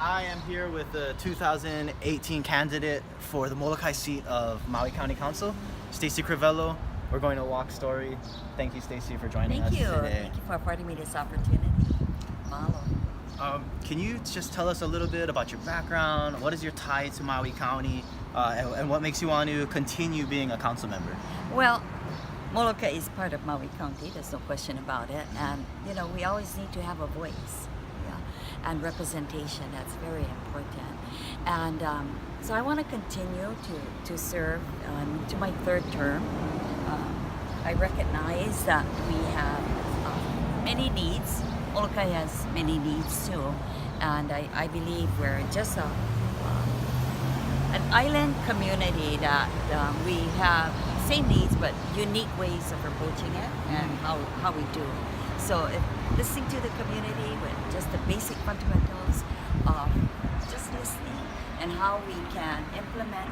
I am here with the 2018 candidate for the Molokai seat of Maui County Council, Stacy Crivello. We're going to walk story. Thank you, Stacy, for joining us today. Thank you for affording me this opportunity. Mahalo. Can you just tell us a little bit about your background? What is your tie to Maui County? And what makes you want to continue being a council member? Well, Molokai is part of Maui County, there's no question about it. And, you know, we always need to have a voice, and representation. That's very important. And so I want to continue to serve to my third term. I recognize that we have many needs. Molokai has many needs too. And I believe we're just an island community that we have same needs but unique ways of approaching it and how we do. So listening to the community with just the basic fundamentals of just listening and how we can implement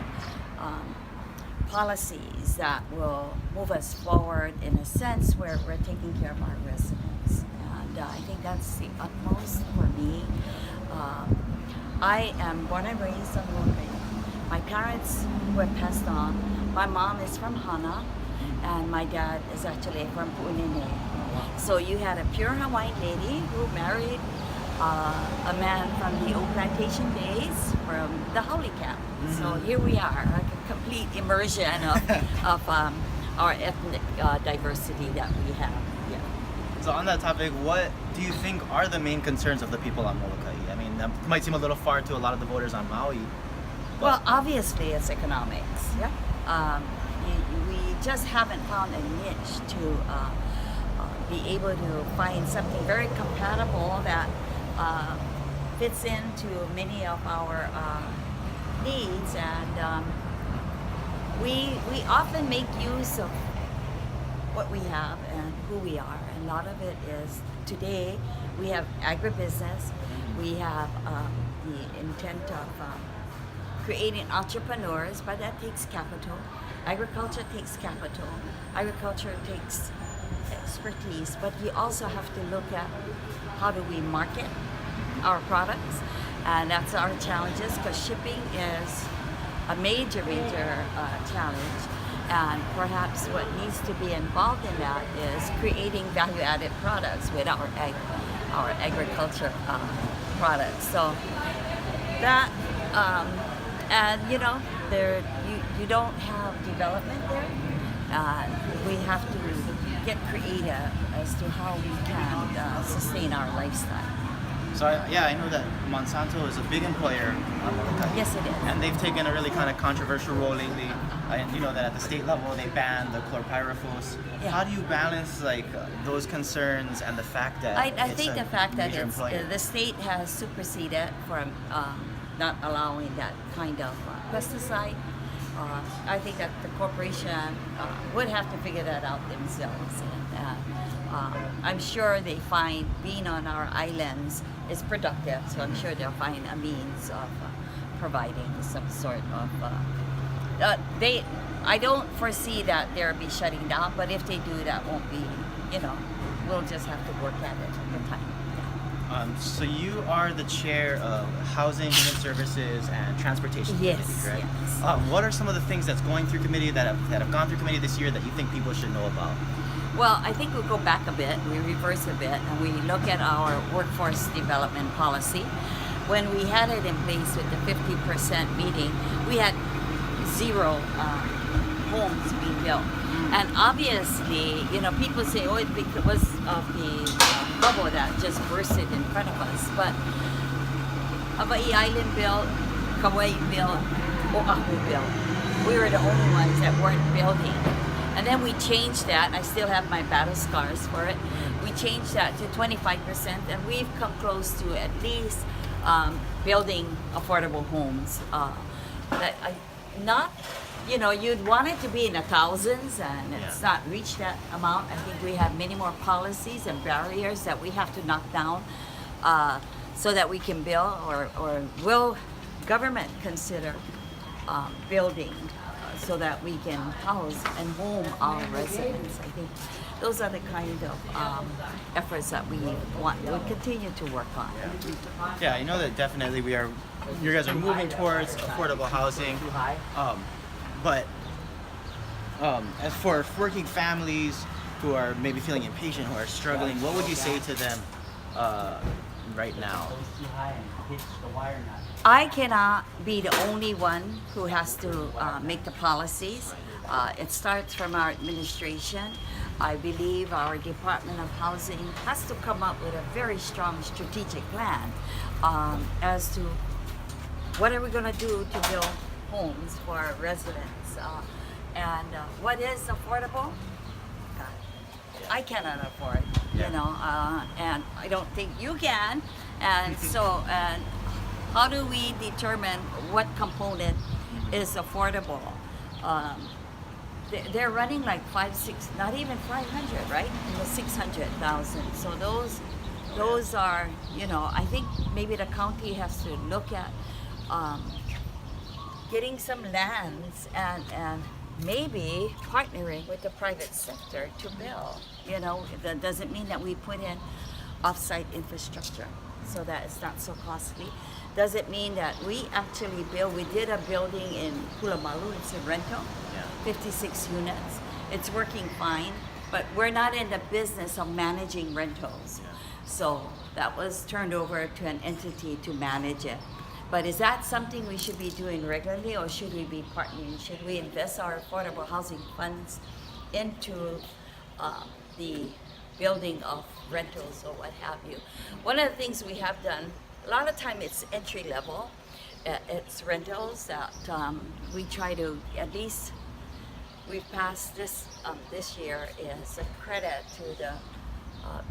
policies that will move us forward in a sense where we're taking care of our residents. And I think that's the utmost for me. I am born and raised on Molokai. My parents were passed on. My mom is from Hana and my dad is actually from Pu'unene. So you had a pure Hawaiian lady who married a man from the old plantation days from the Haole camp. Mm-hmm. So here we are, like a complete immersion of our ethnic diversity that we have. Yeah. So on that topic, what do you think are the main concerns of the people on Molokai? I mean, that might seem a little far to a lot of the voters on Maui. Well, obviously it's economics. Yeah. We just haven't found a niche to be able to find something very compatible that fits into many of our needs, and we often make use of what we have and who we are. And a lot of it is today we have agribusiness, we have the intent of creating entrepreneurs, but that takes capital. Agriculture takes capital. Agriculture takes expertise, but we also have to look at how do we market our products, and that's our challenges because shipping is a major challenge, and perhaps what needs to be involved in that is creating value-added products with our agriculture products. So that and you know you don't have development there. We have to get creative as to how we can sustain our lifestyle. So I know that Monsanto is a big employer on Molokai. Yes, it is. And they've taken a really kind of controversial role lately. And you know that at the state level they banned the chlorpyrifos. Yeah. How do you balance like those concerns and the fact that I think the fact that the state has superseded from not allowing that kind of pesticide. I think that the corporation would have to figure that out themselves. I'm sure they find being on our islands is productive, so I'm sure they'll find a means of providing some sort of. I don't foresee that they'll be shutting down, but if they do, that won't be. We'll just have to work at it in time. So you are the chair of Housing, Human Services, and Transportation Committee, correct? Yes. What are some of the things that's going through committee that have gone through committee this year that you think people should know about? Well, I think we'll go back a bit, we reverse a bit, and we look at our workforce development policy. When we had it in place with the 50% meeting, we had 0 homes being built. And obviously, people say, oh, it's because of the bubble that just bursted in front of us. But Hawaii Island built, Kauai built, Oahu built. We were the only ones that weren't building. And then we changed that. I still have my battle scars for it. We changed that to 25%, and we've come close to at least building affordable homes. You'd want it to be in the thousands, and it's not reached that amount. I think we have many more policies and barriers that we have to knock down so that we can build, or will government consider building so that we can house and home our residents. I think those are the kind of efforts that we continue to work on. Yeah, I know that definitely you guys are moving towards affordable housing. But as for working families who are maybe feeling impatient, who are struggling, what would you say to them right now? I cannot be the only one who has to make the policies. It starts from our administration. I believe our Department of Housing has to come up with a very strong strategic plan as to what are we going to do to build homes for our residents. And what is affordable? God, I cannot afford, and I don't think you can. And so, how do we determine what component is affordable? They're running like 6, not even 500, right? In the 600,000. So those are, I think maybe the county has to look at getting some lands and maybe partnering with the private sector to build. That doesn't mean that we put in off-site infrastructure so that it's not so costly. Doesn't mean that we actually build. We did a building in Pulamalu. It's a rental, 56 units. It's working fine, but we're not in the business of managing rentals. So that was turned over to an entity to manage it. But is that something we should be doing regularly, or should we be partnering? Should we invest our affordable housing funds into the building of rentals or what have you? One of the things we have done, a lot of time it's entry level, it's rentals that we try to at least, we've passed this year is a credit to the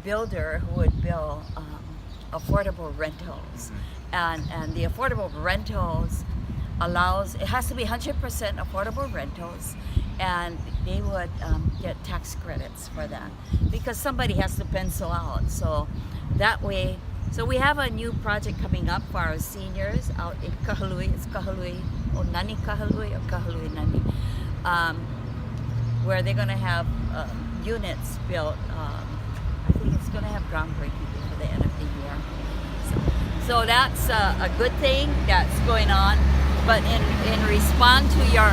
builder who would build affordable rentals. And the affordable rentals it has to be 100% affordable rentals, and they would get tax credits for that because somebody has to pencil out. So that way, so we have a new project coming up for our seniors out in Kahului. It's Kahului, Nani Kahului or Kahului Nani, where they're going to have units built. I think it's going to have groundbreaking before the end of the year. So that's a good thing that's going on. But in response to your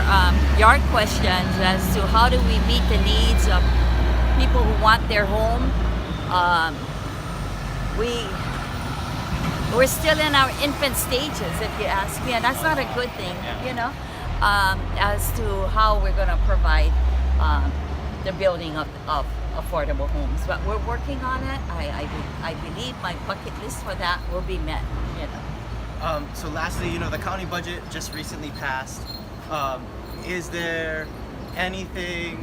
questions as to how do we meet the needs of people who want their home, we're still in our infant stages, if you ask me, and that's not a good thing, as to how we're going to provide the building of affordable homes. But we're working on it. I believe my bucket list for that will be met. So lastly, the county budget just recently passed. Is there anything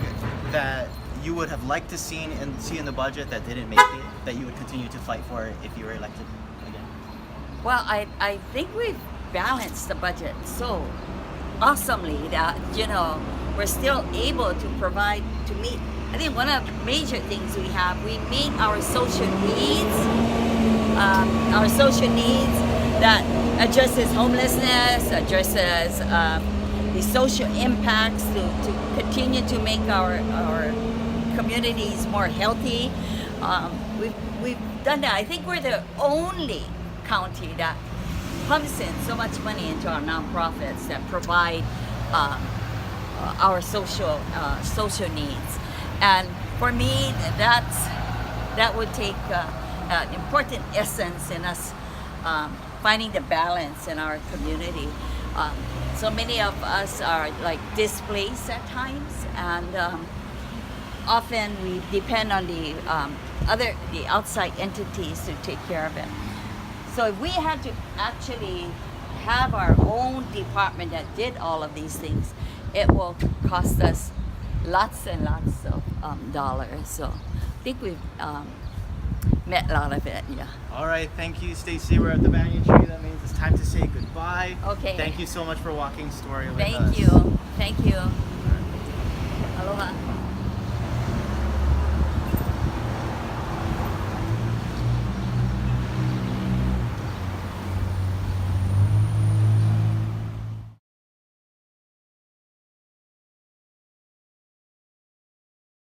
that you would have liked to see in the budget that didn't make it, that you would continue to fight for if you were elected again? Well, I think we've balanced the budget so awesomely that, we're still able to provide, to meet. I think one of the major things we meet our social needs, that addresses homelessness, addresses the social impacts to continue to make our communities more healthy. We've done that. I think we're the only county that pumps in so much money into our nonprofits that provide our social needs. And for me, that would take an important essence in us finding the balance in our community. So many of us are like displaced at times, and often we depend on the outside entities to take care of it. So if we had to actually have our own department that did all of these things, it will cost us lots and lots of dollars. So I think we've met a lot of it, yeah. All right, thank you, Stacy. We're at the banyan tree. That means it's time to say goodbye. Okay. Thank you so much for walking story with us. Thank you. Thank you. Aloha.